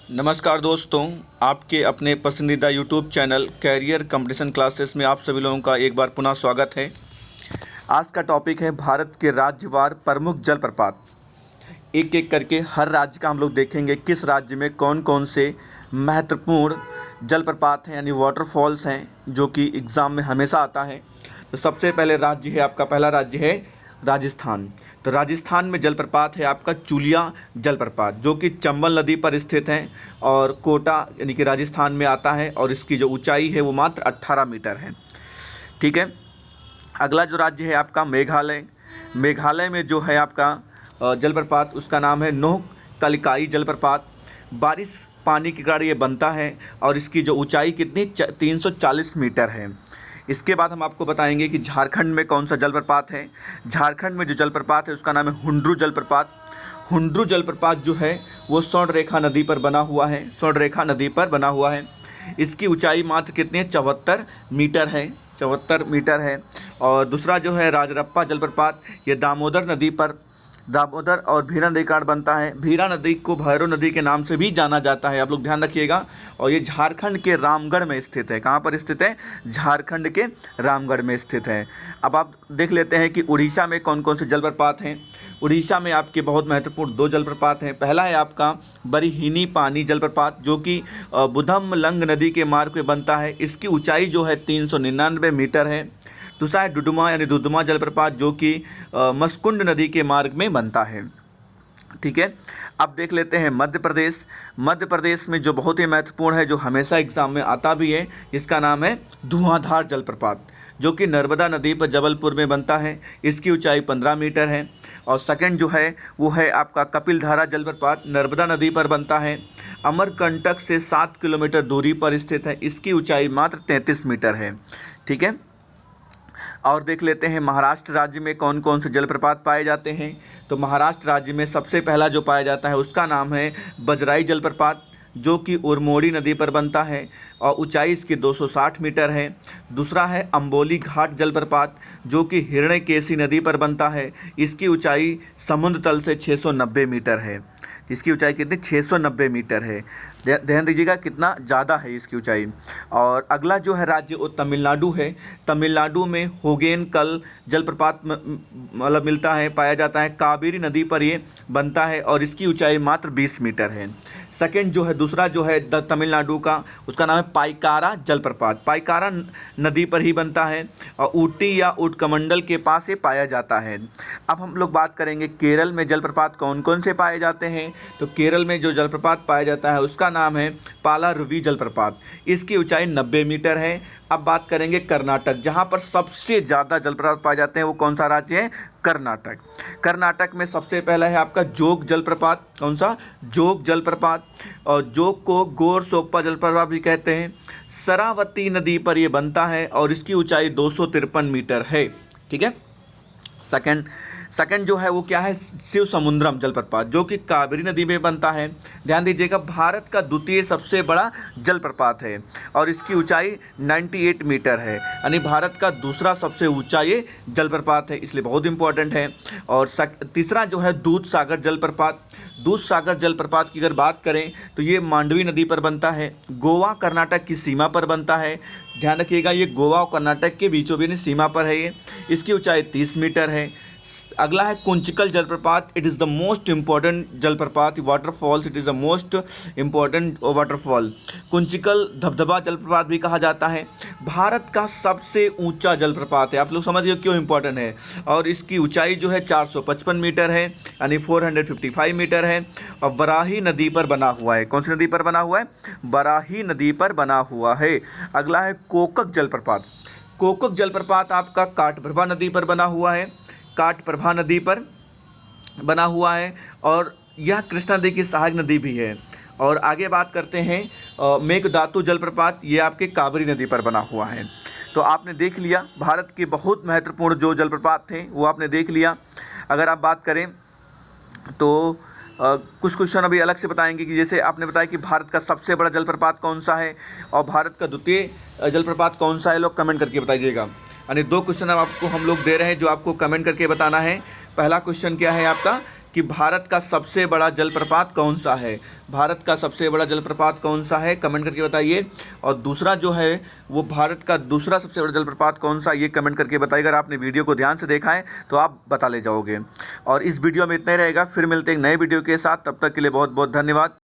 नमस्कार दोस्तों, आपके अपने पसंदीदा YouTube channel career competition classes में आप सभी लोगों का एक बार पुनः स्वागत है। आज का टॉपिक है भारत के राज्यवार प्रमुख जलप्रपात। एक एक करके हर राज्य का हम लोग देखेंगे, किस राज्य में कौन कौन से महत्वपूर्ण जलप्रपात हैं यानी वाटरफॉल्स हैं, जो कि एग्ज़ाम में हमेशा आता है। तो सबसे पहले राज्य है आपका, पहला राज्य है राजस्थान। तो राजस्थान में जलप्रपात है आपका चूलिया जलप्रपात, जो कि चंबल नदी पर स्थित है और कोटा यानी कि राजस्थान में आता है, और इसकी जो ऊंचाई है वो मात्र 18 मीटर है। ठीक है। अगला जो राज्य है आपका मेघालय। मेघालय में जो है आपका जलप्रपात, उसका नाम है नोह कलिकाई जलप्रपात। बारिश पानी के कारण ये बनता है और इसकी जो ऊंचाई कितनी 340 मीटर है। इसके बाद हम आपको बताएंगे कि झारखंड में कौन सा जलप्रपात है। झारखंड में जो जलप्रपात है उसका नाम है हुंड्रू जलप्रपात। हुंड्रू जलप्रपात जो है वो स्वर्णरेखा नदी पर बना हुआ है, स्वर्णरेखा नदी पर बना हुआ है। इसकी ऊंचाई मात्र कितनी है, 74 मीटर है, 74 मीटर है। और दूसरा जो है राजरप्पा जलप्रपात, ये दामोदर नदी पर, दामोदर और भीरा नदी का बनता है। भीरा नदी को भैरव नदी के नाम से भी जाना जाता है, आप लोग ध्यान रखिएगा। और ये झारखंड के रामगढ़ में स्थित है। कहाँ पर स्थित है? झारखंड के रामगढ़ में स्थित है। अब आप देख लेते हैं कि उड़ीसा में कौन कौन से जलप्रपात हैं। उड़ीसा में आपके बहुत महत्वपूर्ण दो जलप्रपात हैं। पहला है आपका बरिहिनी पानी जलप्रपात, जो कि बुधमलंग नदी के मार्ग पे बनता है। इसकी ऊंचाई जो है 399 मीटर है। दूसरा है डुडुमा यानी दुदुमा जलप्रपात, जो कि मस्कुंड नदी के मार्ग में बनता है। ठीक है। अब देख लेते हैं मध्य प्रदेश। मध्य प्रदेश में जो बहुत ही महत्वपूर्ण है, जो हमेशा एग्जाम में आता भी है, इसका नाम है धुआंधार जलप्रपात, जो कि नर्मदा नदी पर जबलपुर में बनता है। इसकी ऊंचाई 15 मीटर है। और सेकंड जो है वो है आपका कपिलधारा जलप्रपात, नर्मदा नदी पर बनता है। अमरकंटक से 7 किलोमीटर दूरी पर स्थित है। इसकी ऊंचाई मात्र 33 मीटर है। ठीक है। और देख लेते हैं महाराष्ट्र राज्य में कौन कौन से जलप्रपात पाए जाते हैं। तो महाराष्ट्र राज्य में सबसे पहला जो पाया जाता है उसका नाम है बजराई जलप्रपात, जो कि उरमोड़ी नदी पर बनता है और ऊंचाई इसकी 260 मीटर है। दूसरा है अंबोली घाट जलप्रपात, जो कि हिरण्यकेशी नदी पर बनता है। इसकी ऊंचाई समुद्र तल से 690 मीटर है। इसकी ऊंचाई कितनी? 690 मीटर है। ध्यान दीजिएगा कितना ज़्यादा है इसकी ऊंचाई। और अगला जो है राज्य वो तमिलनाडु है। तमिलनाडु में होगेनकल जलप्रपात मतलब मिलता है, पाया जाता है। कावेरी नदी पर ये बनता है और इसकी ऊंचाई मात्र 20 मीटर है। सेकंड जो है, दूसरा जो है तमिलनाडु का, उसका नाम है पाइकारा जलप्रपात। पाइकारा नदी पर ही बनता है और ऊटी या उटकमंडल के पास ये पाया जाता है। अब हम लोग बात करेंगे केरल में जलप्रपात कौन कौन से पाए जाते हैं। तो केरल में जो जलप्रपात पाया जाता है उसका नाम है पालारुवी जलप्रपात। इसकी ऊंचाई 90 मीटर है। अब बात करेंगे कर्नाटक, जहां पर सबसे ज़्यादा जलप्रपात पाए जाते हैं। वो कौन सा राज्य है? कर्नाटक। कर्नाटक में सबसे पहला है आपका जोग जलप्रपात। कौन सा? जोग जलप्रपात। और जोग को गोरसोप्पा जलप्रपात भी कहते हैं। शरावती नदी पर यह बनता है और इसकी ऊंचाई 253 मीटर है। ठीक है। सेकंड जो है वो क्या है? शिव समुद्रम जलप्रपात, जो कि कावेरी नदी में बनता है। ध्यान दीजिएगा, भारत का द्वितीय सबसे बड़ा जलप्रपात है और इसकी ऊंचाई 98 मीटर है, यानी भारत का दूसरा सबसे ऊंचा ये जलप्रपात है, इसलिए बहुत इंपॉर्टेंट है। और तीसरा जो है दूध सागर जलप्रपात। दूध सागर जलप्रपात की अगर बात करें तो ये मांडवी नदी पर बनता है, गोवा कर्नाटक की सीमा पर बनता है। ध्यान रखिएगा, ये गोवा और कर्नाटक के बीचों बीच सीमा पर है ये। इसकी ऊंचाई 30 मीटर है। अगला है कुंचिकल जलप्रपात। It is the most important जलप्रपात waterfalls, it is the most important waterfall. Kunchikal धबधबा जलप्रपात भी कहा जाता है। भारत का सबसे ऊंचा जलप्रपात है, आप लोग समझिए क्यों इम्पॉर्टेंट है। और इसकी ऊंचाई जो है 455 मीटर है, यानी 455 मीटर है। और बराही नदी पर बना हुआ है। कौन सी नदी पर बना हुआ है? बराही नदी पर बना हुआ है। अगला है कोकक जलप्रपात। कोकक जलप्रपात आपका काठभरवा नदी पर बना हुआ है, काठप्रभा नदी पर बना हुआ है। और यह कृष्णा नदी की सहायक नदी भी है। और आगे बात करते हैं मेघदातु जलप्रपात, ये आपके कावेरी नदी पर बना हुआ है। तो आपने देख लिया भारत के बहुत महत्वपूर्ण जो जलप्रपात थे वो आपने देख लिया। अगर आप बात करें तो कुछ क्वेश्चन अभी अलग से बताएंगे कि जैसे आपने बताया कि भारत का सबसे बड़ा जलप्रपात कौन सा है और भारत का द्वितीय जलप्रपात कौन सा है, लोग कमेंट करके बताइएगा। यानी दो क्वेश्चन हम लोग दे रहे हैं जो आपको कमेंट करके बताना है। पहला क्वेश्चन क्या है आपका कि भारत का सबसे बड़ा जलप्रपात कौन सा है। भारत का सबसे बड़ा जलप्रपात कौन सा है, कमेंट करके बताइए। और दूसरा जो है वो भारत का दूसरा सबसे बड़ा जलप्रपात कौन सा, ये कमेंट करके बताइए। अगर आपने वीडियो को ध्यान से देखा है तो आप बता ले जाओगे। और इस वीडियो में इतना ही रहेगा, फिर मिलते हैं एक नए वीडियो के साथ। तब तक के लिए बहुत बहुत धन्यवाद।